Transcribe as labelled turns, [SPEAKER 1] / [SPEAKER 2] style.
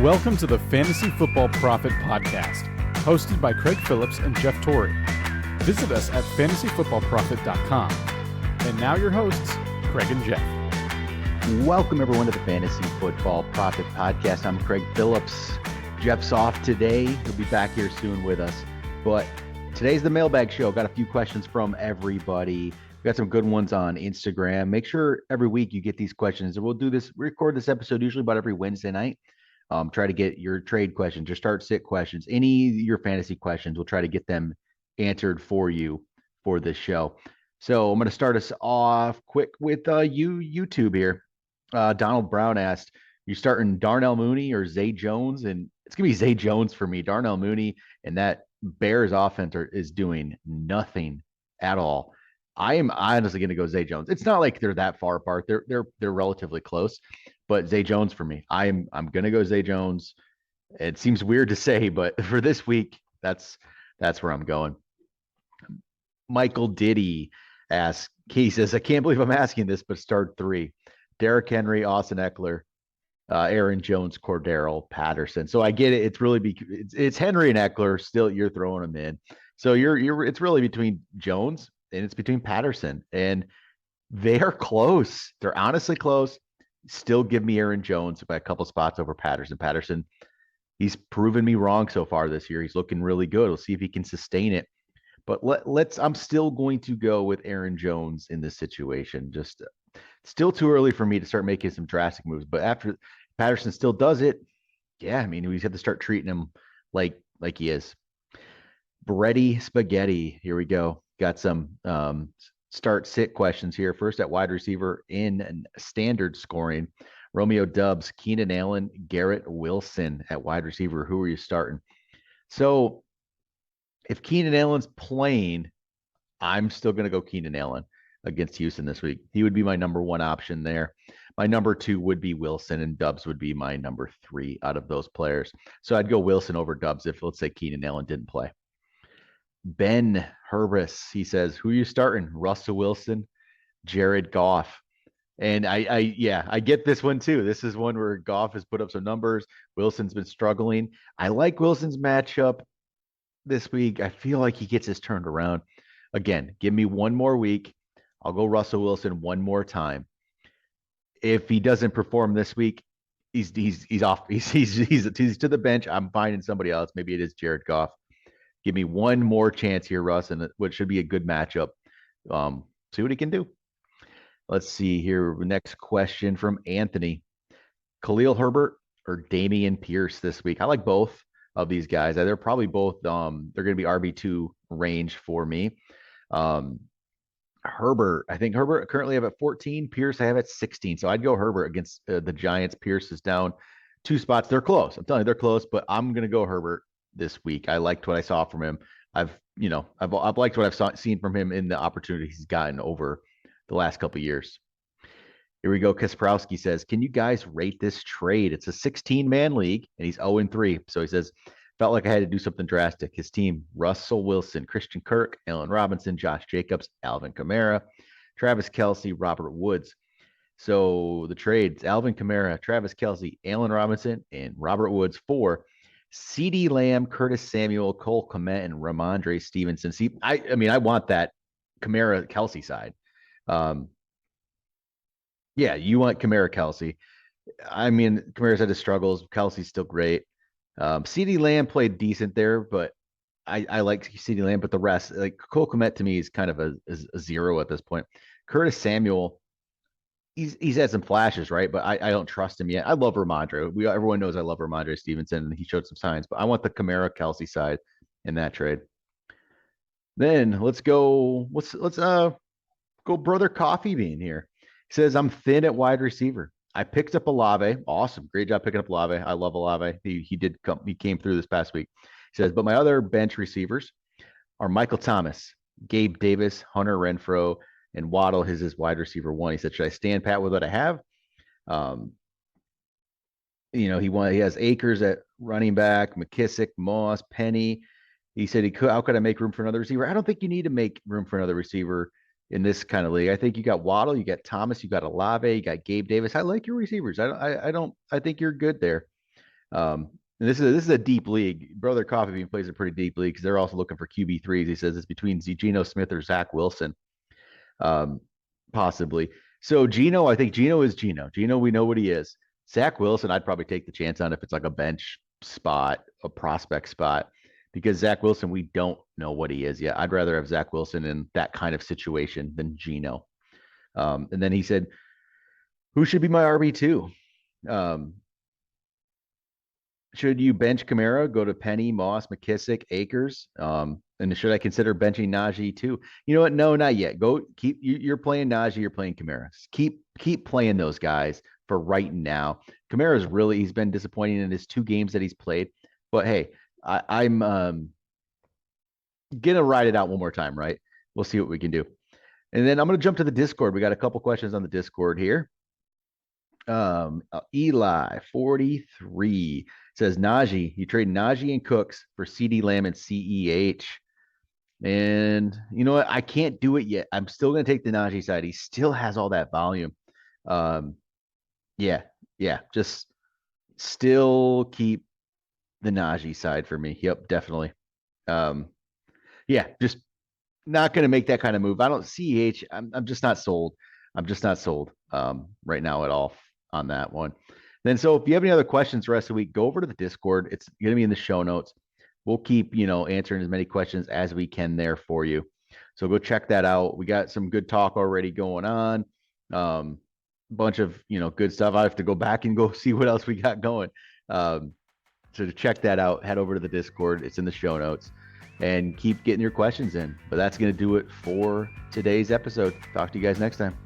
[SPEAKER 1] Welcome to the Fantasy Football Profit Podcast, hosted by Craig Phillips and Jeff Torrey. Visit us at fantasyfootballprofit.com. And now your hosts, Craig and Jeff.
[SPEAKER 2] Welcome everyone to the Fantasy Football Profit Podcast. I'm Craig Phillips. Jeff's off today. He'll be back here soon with us. But today's the Mailbag show. Got a few questions from everybody. We got some good ones on Instagram. Make sure every week you get these questions. And we'll do this, record this episode usually about every Wednesday night. Try to get your trade questions, your start sit questions, any of your fantasy questions. We'll try to get them answered for you for this show. So I'm going to start us off quick with YouTube here. Donald Brown asked, you starting Darnell Mooney or Zay Jones? And it's going to be Zay Jones for me. Darnell Mooney and that Bears offense is doing nothing at all. I am honestly going to go Zay Jones. It's not like they're that far apart. They're relatively close, but Zay Jones for me. I'm going to go Zay Jones. It seems weird to say, but for this week, that's where I'm going. Michael Diddy asks, he says, I can't believe I'm asking this, but start three. Derrick Henry, Austin Eckler, Aaron Jones, Cordero Patterson. So I get it. It's really it's Henry and Eckler. Still, you're throwing them in. So it's really between Jones and it's between Patterson, and they are close. They're honestly close. Still give me Aaron Jones by a couple spots over Patterson. Patterson, he's proven me wrong so far this year. He's looking really good. We'll see if he can sustain it. But I'm still going to go with Aaron Jones in this situation. Just still too early for me to start making some drastic moves. But after Patterson still does it, yeah, I mean, we have to start treating him like he is. Bready Spaghetti. Here we go. Got some start sit questions here. First at wide receiver in standard scoring. Romeo Dubs, Keenan Allen, Garrett Wilson at wide receiver. Who are you starting? So if Keenan Allen's playing, I'm still going to go Keenan Allen against Houston this week. He would be my number one option there. My number two would be Wilson, and Dubs would be my number three out of those players. So I'd go Wilson over Dubs if, let's say, Keenan Allen didn't play. Ben Herbis, he says, who are you starting? Russell Wilson, Jared Goff. And I get this one too. This is one where Goff has put up some numbers. Wilson's been struggling. I like Wilson's matchup this week. I feel like he gets his turned around. Again, give me one more week. I'll go Russell Wilson one more time. If he doesn't perform this week, he's off. He's to the bench. I'm finding somebody else. Maybe it is Jared Goff. Give me one more chance here, Russ, and what should be a good matchup. See what he can do. Let's see here. Next question from Anthony. Khalil Herbert or Damian Pierce this week? I like both of these guys. They're probably both, they're going to be RB2 range for me. Herbert, I think Herbert currently have at 14. Pierce, I have at 16. So I'd go Herbert against the Giants. Pierce is down 2 spots. They're close. I'm telling you, they're close, but I'm going to go Herbert this week. I liked what I saw from him. I've liked what I've seen from him in the opportunities he's gotten over the last couple of years. Here we go. Kasprowski says, can you guys rate this trade? It's a 16-man league, and he's 0-3. So he says, felt like I had to do something drastic. His team, Russell Wilson, Christian Kirk, Allen Robinson, Josh Jacobs, Alvin Kamara, Travis Kelce, Robert Woods. So the trades, Alvin Kamara, Travis Kelce, Allen Robinson, and Robert Woods for CeeDee Lamb, Curtis Samuel, Cole Kmet, and Ramondre Stevenson. See, I want that Kamara Kelce side. Yeah, you want Kamara Kelce. I mean, Kamara's had his struggles. Kelsey's still great. CeeDee Lamb played decent there, but I like CeeDee Lamb, but the rest, like Cole Kmet to me is kind of a zero at this point. Curtis Samuel, he's had some flashes, right? But I don't trust him yet. I love Ramondre. Everyone knows I love Ramondre Stevenson, and he showed some signs, but I want the Kamara Kelce side in that trade. Then let's go Brother Coffee Bean here. He says, I'm thin at wide receiver. I picked up Olave. Awesome. Great job picking up Olave. I love Olave. He came through this past week. He says, but my other bench receivers are Michael Thomas, Gabe Davis, Hunter Renfrow, and Waddle. His wide receiver one. He said, should I stand pat with what I have? He has Akers at running back, McKissick, Moss, Penny. He said how could I make room for another receiver? I don't think you need to make room for another receiver in this kind of league. I think you got Waddle, you got Thomas, you got Olave, you got Gabe Davis. I like your receivers. I think you're good there. And this is a deep league. Brother Coffee Bean plays a pretty deep league because they're also looking for QB3s. He says it's between Geno Smith or Zach Wilson, possibly. So Geno, I think Geno is Geno. Geno, we know what he is. Zach Wilson, I'd probably take the chance on if it's like a bench spot, a prospect spot, because Zach Wilson, we don't know what he is yet. I'd rather have Zach Wilson in that kind of situation than Geno. And then he said, who should be my RB2? Should you bench Kamara, go to Penny, Moss, McKissick, Akers? And should I consider benching Najee too? You know what? No, not yet. Go keep you're playing Najee, you're playing Kamara. Keep playing those guys for right now. Kamara's really he's been disappointing in his 2 games that he's played. But hey, I'm gonna ride it out one more time, right? We'll see what we can do. And then I'm gonna jump to the Discord. We got a couple questions on the Discord here. Eli 43 says Najee, you trade Najee and Cooks for CD Lamb and CEH. And you know what? I can't do it yet. I'm still going to take the Najee side. He still has all that volume. Yeah, just still keep the Najee side for me. Yep, definitely. Yeah, just not going to make that kind of move. I don't CEH. I'm just not sold. I'm just not sold right now at all on that one. Then, so if you have any other questions the rest of the week, go over to the Discord. It's going to be in the show notes. We'll keep, answering as many questions as we can there for you. So go check that out. We got some good talk already going on. Bunch of, good stuff. I have to go back and go see what else we got going. So to check that out, head over to the Discord. It's in the show notes. And keep getting your questions in. But that's going to do it for today's episode. Talk to you guys next time.